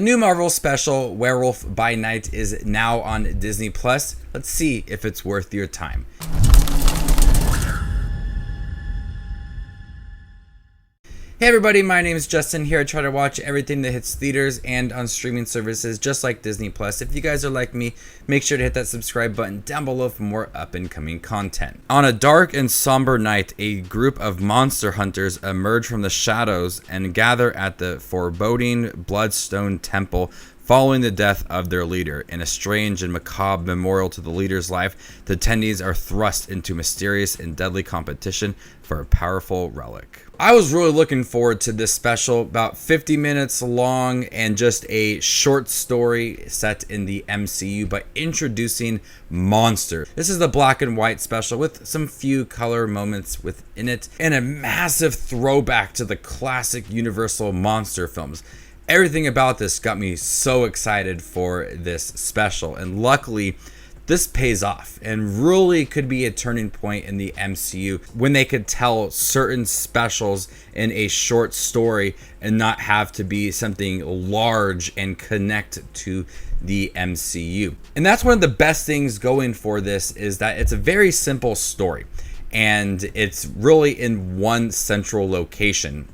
New Marvel special, Werewolf by Night, is now on Disney Plus. Let's see if it's worth your time. Hey everybody, my name is Justin here. I try to watch everything that hits theaters and on streaming services just like Disney Plus. If you guys are like me, make sure to hit that subscribe button down below for more up and coming content. On a dark and somber night, a group of monster hunters emerge from the shadows and gather at the foreboding Bloodstone Temple following the death of their leader. In a strange and macabre memorial to the leader's life, the attendees are thrust into mysterious and deadly competition for a powerful relic. I was really looking forward to this special, about 50 minutes long and just a short story set in the MCU by introducing monsters. This is the black and white special with some few color moments within it and a massive throwback to the classic Universal monster films. Everything about this got me so excited for this special, and luckily this pays off and really could be a turning point in the MCU when they could tell certain specials in a short story and not have to be something large and connect to the MCU. And that's one of the best things going for this, is that it's a very simple story and it's really in one central location.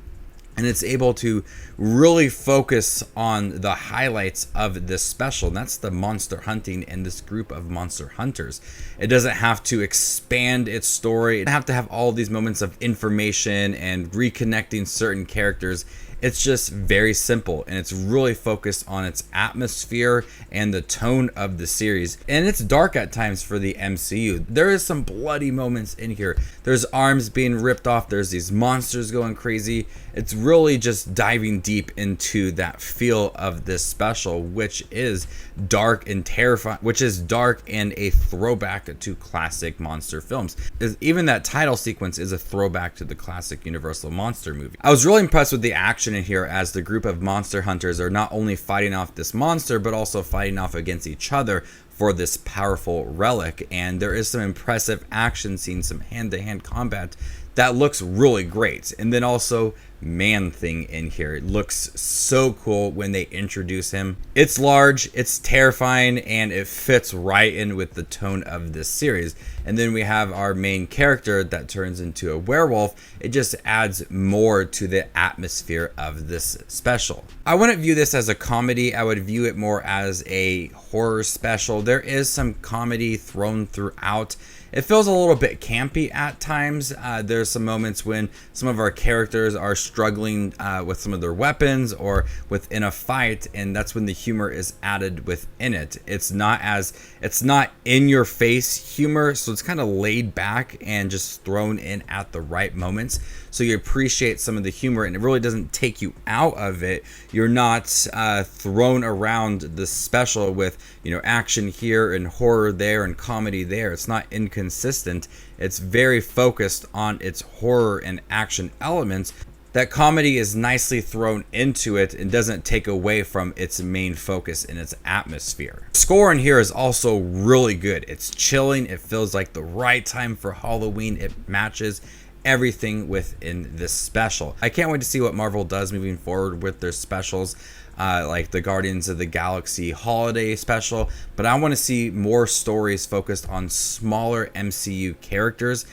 And it's able to really focus on the highlights of this special. And that's the monster hunting and this group of monster hunters. It doesn't have to expand its story. It doesn't have to have all these moments of information and reconnecting certain characters. It's just very simple, and it's really focused on its atmosphere and the tone of the series. And it's dark at times for the MCU. There is some bloody moments in here. There's arms being ripped off. There's these monsters going crazy. It's really just diving deep into that feel of this special, which is dark and terrifying, which is dark and a throwback to classic monster films. Even that title sequence is a throwback to the classic Universal monster movie. I was really impressed with the action in here, as the group of monster hunters are not only fighting off this monster, but also fighting off against each other for this powerful relic. And there is some impressive action scenes, some hand-to-hand combat that looks really great. And then also Man-Thing in here. It looks so cool when they introduce him. It's large, it's terrifying, and it fits right in with the tone of this series. And then we have our main character that turns into a werewolf. It just adds more to the atmosphere of this special. I wouldn't view this as a comedy. I would view it more as a horror special. There is some comedy thrown throughout. It feels a little bit campy at times. There's some moments when some of our characters are struggling with some of their weapons or within a fight, and that's when the humor is added within it. It's not in your face humor, so it's kind of laid back and just thrown in at the right moments. So you appreciate some of the humor, and it really doesn't take you out of it. You're not thrown around the special with, action here and horror there and comedy there. It's not inconsistent. It's very focused on its horror and action elements. That comedy is nicely thrown into it and doesn't take away from its main focus in its atmosphere. Score in here is also really good. It's chilling. It feels like the right time for Halloween. It matches everything within this special. I can't wait to see what Marvel does moving forward with their specials, like the Guardians of the Galaxy holiday special, but I want to see more stories focused on smaller MCU characters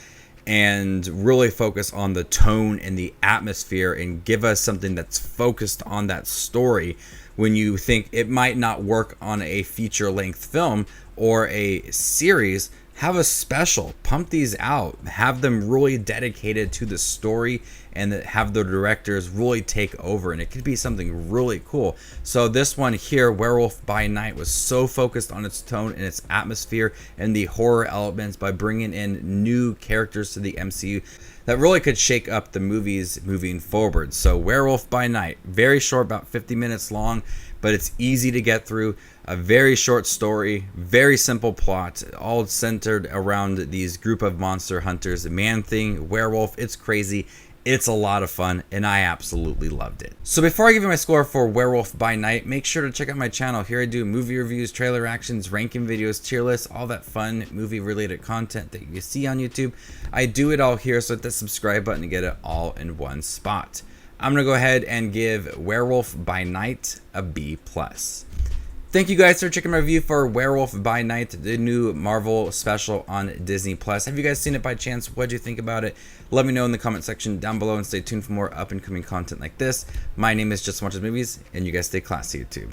and really focus on the tone and the atmosphere and give us something that's focused on that story. When you think it might not work on a feature-length film or a series, have a special, pump these out, have them really dedicated to the story, and have the directors really take over, and it could be something really cool. So this one here, Werewolf by Night, was so focused on its tone and its atmosphere and the horror elements by bringing in new characters to the MCU that really could shake up the movies moving forward. So Werewolf by Night, very short, about 50 minutes long, but it's easy to get through. A very short story, very simple plot, all centered around these group of monster hunters. Man-Thing, werewolf, it's crazy. It's a lot of fun, and I absolutely loved it. So before I give you my score for Werewolf by Night, make sure to check out my channel. Here I do movie reviews, trailer reactions, ranking videos, tier lists, all that fun movie-related content that you see on YouTube. I do it all here, so hit the subscribe button to get it all in one spot. I'm going to go ahead and give Werewolf by Night a B+. Thank you guys for checking my review for Werewolf by Night, the new Marvel special on Disney+. Have you guys seen it by chance? What do you think about it? Let me know in the comment section down below, and stay tuned for more up-and-coming content like this. My name is Just Watches Movies, and you guys stay classy, YouTube.